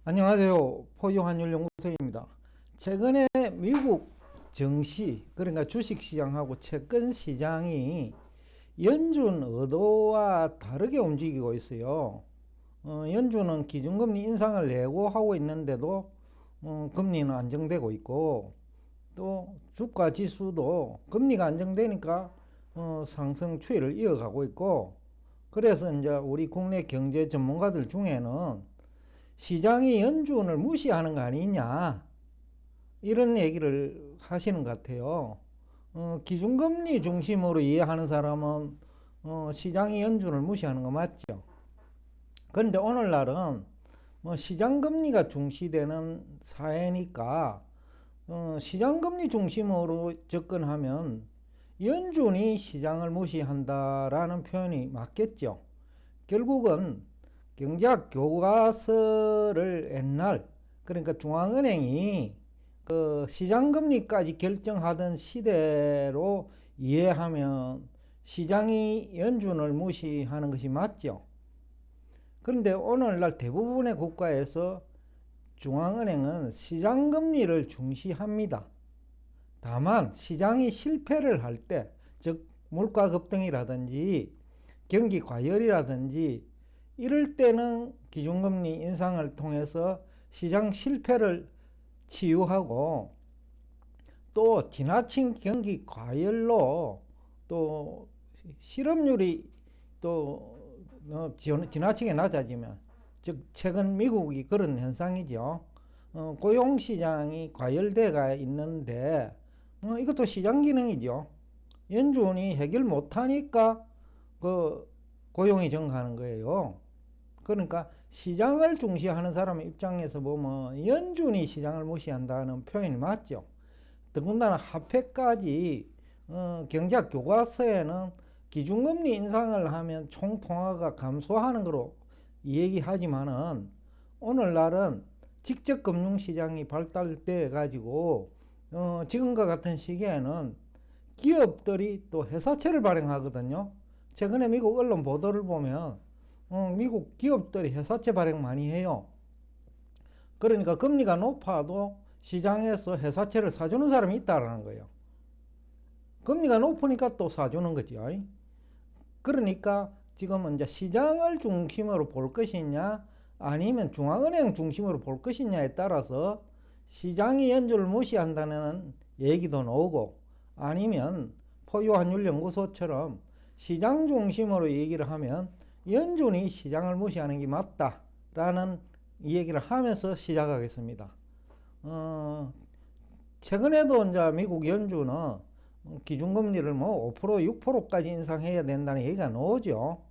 안녕하세요. 포유환율연구소입니다. 최근에 미국 증시, 그러니까 주식시장하고 채권시장이 연준 의도와 다르게 움직이고 있어요. 연준은 기준금리 인상을 예고하고 있는데도 금리는 안정되고 있고, 또 주가 지수도 금리가 안정되니까 상승 추이를 이어가고 있고, 그래서 이제 우리 국내 경제 전문가들 중에는 시장이 연준을 무시하는 거 아니냐, 이런 얘기를 하시는 것 같아요. 기준금리 중심으로 이해하는 사람은 시장이 연준을 무시하는 거 맞죠? 그런데 오늘날은 시장금리가 중시되는 사회니까 시장금리 중심으로 접근하면 연준이 시장을 무시한다라는 표현이 맞겠죠. 결국은 경제학 교과서를 옛날, 그러니까 중앙은행이 그 시장금리까지 결정하던 시대로 이해하면 시장이 연준을 무시하는 것이 맞죠. 그런데 오늘날 대부분의 국가에서 중앙은행은 시장금리를 중시합니다. 다만 시장이 실패를 할 때, 즉 물가 급등이라든지 경기 과열이라든지 이럴 때는 기준금리 인상을 통해서 시장 실패를 치유하고, 또 지나친 경기 과열로 또 실업률이 또 지나치게 낮아지면, 즉 최근 미국이 그런 현상이죠. 고용시장이 과열돼가 있는데 이것도 시장 기능이죠. 연준이 해결 못하니까 그 고용이 증가하는 거예요. 그러니까 시장을 중시하는 사람의 입장에서 보면 연준이 시장을 무시한다는 표현이 맞죠. 더군다나 화폐까지 경제학 교과서에는 기준금리 인상을 하면 총통화가 감소하는 거로 얘기하지만은 오늘날은 직접 금융시장이 발달돼 가지고 지금과 같은 시기에는 기업들이 또 회사채를 발행하거든요. 최근에 미국 언론 보도를 보면 미국 기업들이 회사채 발행 많이 해요. 그러니까 금리가 높아도 시장에서 회사채를 사주는 사람이 있다라는 거예요. 금리가 높으니까 또 사주는 거죠. 그러니까 지금은 이제 시장을 중심으로 볼 것이냐, 아니면 중앙은행 중심으로 볼 것이냐에 따라서 시장이 연준을 무시한다는 얘기도 나오고, 아니면 포유환율연구소처럼 시장 중심으로 얘기를 하면 연준이 시장을 무시하는 게 맞다라는 얘기를 하면서 시작하겠습니다. 최근에도 이제 미국 연준은 기준금리를 뭐 5%, 6%까지 인상해야 된다는 얘기가 나오죠.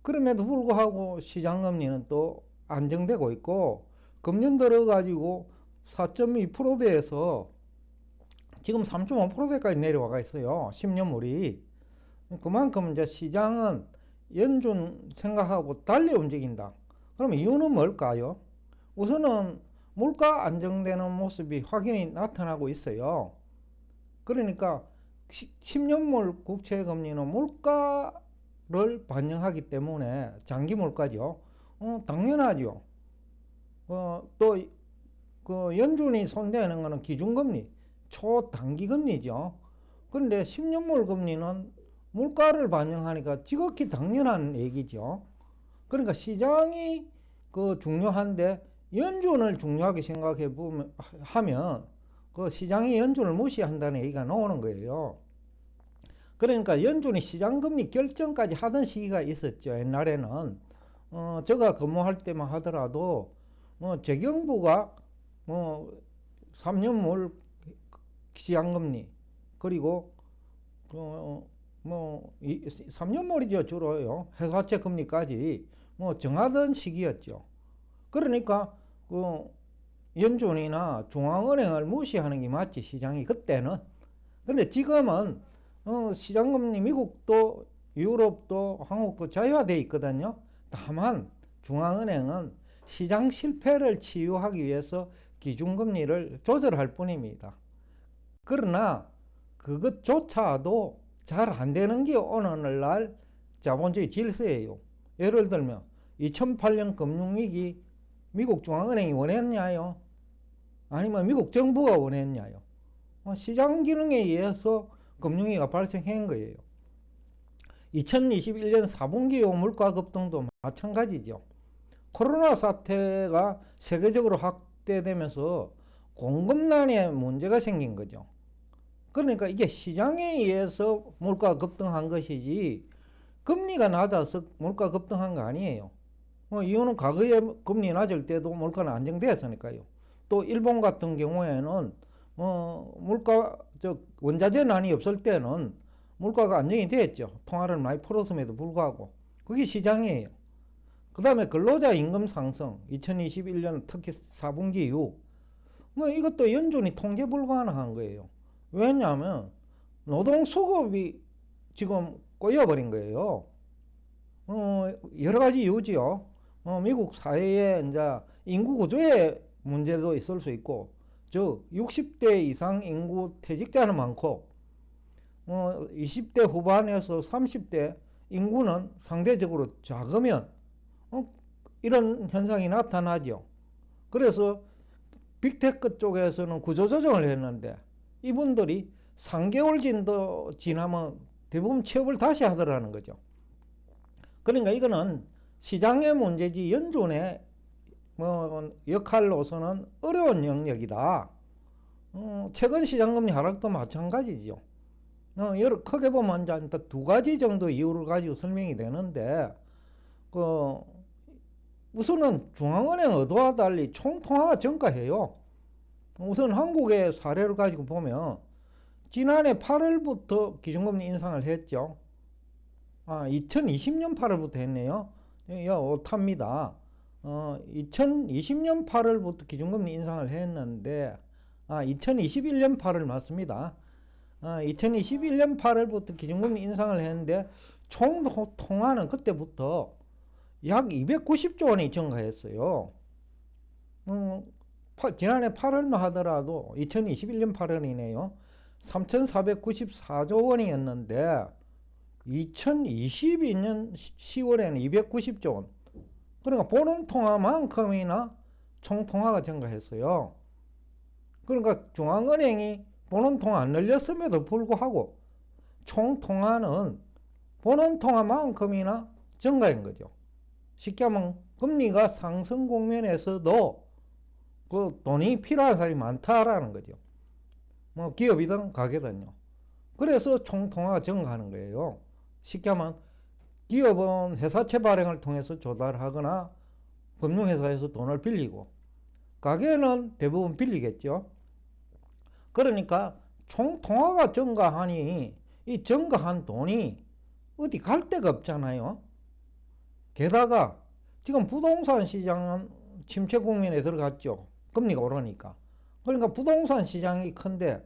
그럼에도 불구하고 시장금리는 또 안정되고 있고, 금년 들어가지고 4.2%대에서 지금 3.5%대까지 내려와 있어요. 10년물이. 그만큼 이제 시장은 연준 생각하고 달리 움직인다. 그럼 이유는 뭘까요? 우선은 물가 안정되는 모습이 확연히 나타나고 있어요. 그러니까 10년물 국채금리는 물가를 반영하기 때문에 장기 물가죠. 당연하죠. 또 그 연준이 손대는 거는 기준금리, 초단기금리죠. 그런데 10년물 금리는 물가를 반영하니까 지극히 당연한 얘기죠. 그러니까 시장이 그 중요한데 연준을 중요하게 생각해 보면 하면 그 시장이 연준을 무시한다는 얘기가 나오는 거예요. 그러니까 연준이 시장금리 결정까지 하던 시기가 있었죠. 옛날에는 제가 근무할 때만 하더라도 재경부가 3년물 시장금리, 그리고 3년물이죠 주로요. 회사채 금리까지 정하던 시기였죠. 그러니까 연준이나 중앙은행을 무시하는 게 맞지, 시장이 그때는. 근데 지금은 시장금리 미국도 유럽도 한국도 자유화되어 있거든요. 다만 중앙은행은 시장 실패를 치유하기 위해서 기준금리를 조절할 뿐입니다. 그러나 그것조차도 잘 안 되는 게 오늘날 자본주의 질서예요. 예를 들면 2008년 금융위기 미국 중앙은행이 원했냐요? 아니면 미국 정부가 원했냐요? 시장 기능에 의해서 금융위기가 발생한 거예요. 2021년 4분기 물가 급등도 마찬가지죠. 코로나 사태가 세계적으로 확대되면서 공급난에 문제가 생긴 거죠. 그러니까 이게 시장에 의해서 물가가 급등한 것이지 금리가 낮아서 물가 급등한 거 아니에요. 이유는 과거에 금리 낮을 때도 물가는 안정되었으니까요. 또 일본 같은 경우에는 물가 원자재 난이 없을 때는 물가가 안정이 됐죠. 통화를 많이 풀었음에도 불구하고 그게 시장이에요. 그 다음에 근로자 임금 상승 2021년 특히 4분기 이후 이것도 연준이 통제 불가능한 거예요. 왜냐하면 노동 수급이 지금 꼬여버린 거예요. 여러 가지 이유지요. 미국 사회에 이제 인구 구조의 문제도 있을 수 있고, 즉 60대 이상 인구 퇴직자는 많고, 20대 후반에서 30대 인구는 상대적으로 작으면 이런 현상이 나타나죠. 그래서 빅테크 쪽에서는 구조조정을 했는데 이분들이 3개월 정도 지나면 대부분 취업을 다시 하더라는 거죠. 그러니까 이거는 시장의 문제지 연준의 역할로서는 어려운 영역이다. 최근 시장금리 하락도 마찬가지죠. 크게 보면 이제 두 가지 정도 이유를 가지고 설명이 되는데, 우선은 중앙은행 의도와 달리 총통화가 증가해요. 우선 한국의 사례를 가지고 보면 지난해 8월부터 기준금리 인상을 했죠. 2020년 8월부터 했네요. 오탑니다. 2020년 8월부터 기준금리 인상을 했는데 2021년 8월 맞습니다. 2021년 8월부터 기준금리 인상을 했는데 총 통화는 그때부터 약 290조 원이 증가했어요. 지난해 8월만 하더라도 2021년 8월이네요. 3,494조 원이었는데 2022년 10월에는 290조 원. 그러니까 보는 통화만큼이나 총통화가 증가했어요. 그러니까 중앙은행이 보는 통화 안 늘렸음에도 불구하고 총통화는 보는 통화만큼이나 증가한 거죠. 쉽게 하면 금리가 상승 국면에서도 그 돈이 필요한 사람이 많다라는 거죠. 기업이든 가게든요. 그래서 총통화가 증가하는 거예요. 쉽게 하면 기업은 회사채 발행을 통해서 조달하거나 금융회사에서 돈을 빌리고 가게는 대부분 빌리겠죠. 그러니까 총통화가 증가하니 이 증가한 돈이 어디 갈 데가 없잖아요. 게다가 지금 부동산 시장은 침체 국면에 들어갔죠. 금리가 오르니까. 그러니까 부동산 시장이 큰데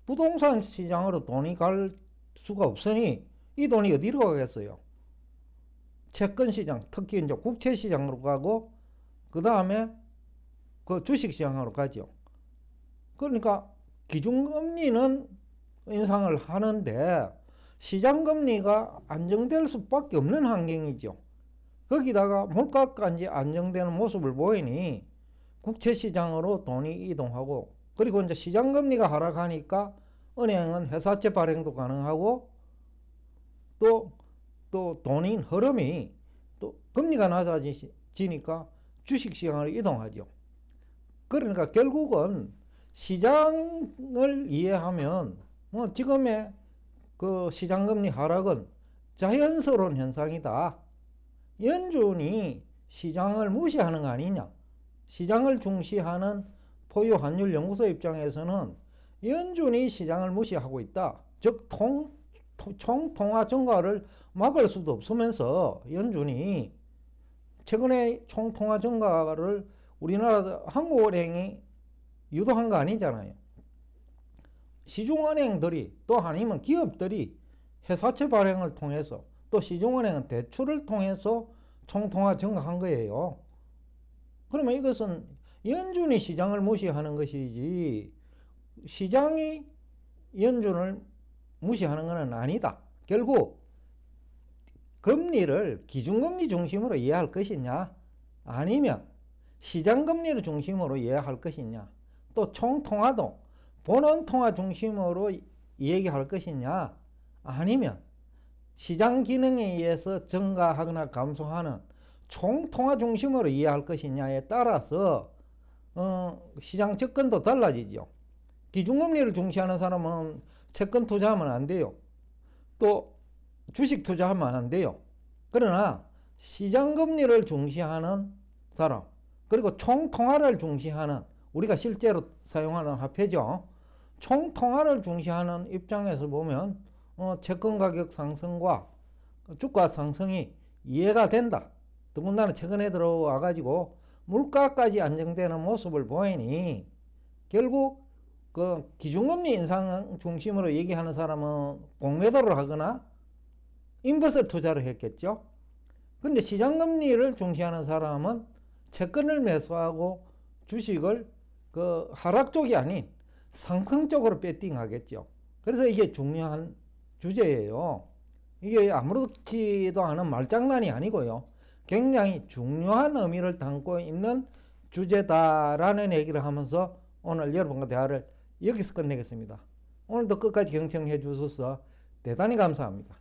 부동산 시장으로 돈이 갈 수가 없으니 이 돈이 어디로 가겠어요? 채권 시장, 특히 이제 국채 시장으로 가고 그 다음에 그 주식 시장으로 가죠. 그러니까 기준금리는 인상을 하는데 시장금리가 안정될 수밖에 없는 환경이죠. 거기다가 물가까지 안정되는 모습을 보이니 국채시장으로 돈이 이동하고 그리고 이제 시장금리가 하락하니까 은행은 회사채 발행도 가능하고 또 돈인 흐름이 또 금리가 낮아지니까 주식시장으로 이동하죠. 그러니까 결국은 시장을 이해하면 지금의 그 시장금리 하락은 자연스러운 현상이다. 연준이 시장을 무시하는 거 아니냐. 시장을 중시하는 포유환율연구소 입장에서는 연준이 시장을 무시하고 있다. 즉 총통화 증가를 막을 수도 없으면서 연준이 최근에 총통화 증가를 우리나라 한국은행이 유도한 거 아니잖아요. 시중은행들이 또 아니면 기업들이 회사채 발행을 통해서 또 시중은행은 대출을 통해서 총통화 증가한 거예요. 그러면 이것은 연준이 시장을 무시하는 것이지 시장이 연준을 무시하는 것은 아니다. 결국 금리를 기준금리 중심으로 이해할 것이냐 아니면 시장금리를 중심으로 이해할 것이냐, 또 총통화도 본원통화 중심으로 얘기할 것이냐, 아니면 시장 기능에 의해서 증가하거나 감소하는 총통화 중심으로 이해할 것이냐에 따라서 시장 접근도 달라지죠. 기준금리를 중시하는 사람은 채권 투자하면 안 돼요. 또 주식 투자하면 안 돼요. 그러나 시장금리를 중시하는 사람, 그리고 총통화를 중시하는, 우리가 실제로 사용하는 화폐죠. 총통화를 중시하는 입장에서 보면 채권 가격 상승과 주가 상승이 이해가 된다. 더군다나 최근에 들어와 가지고 물가까지 안정되는 모습을 보이니 결국 그 기준금리 인상 중심으로 얘기하는 사람은 공매도를 하거나 인버스 투자를 했겠죠. 근데 시장금리를 중시하는 사람은 채권을 매수하고 주식을 그 하락 쪽이 아닌 상승 쪽으로 배팅하겠죠. 그래서 이게 중요한 주제예요. 이게 아무렇지도 않은 말장난이 아니고요. 굉장히 중요한 의미를 담고 있는 주제다라는 얘기를 하면서 오늘 여러분과 대화를 여기서 끝내겠습니다. 오늘도 끝까지 경청해 주셔서 대단히 감사합니다.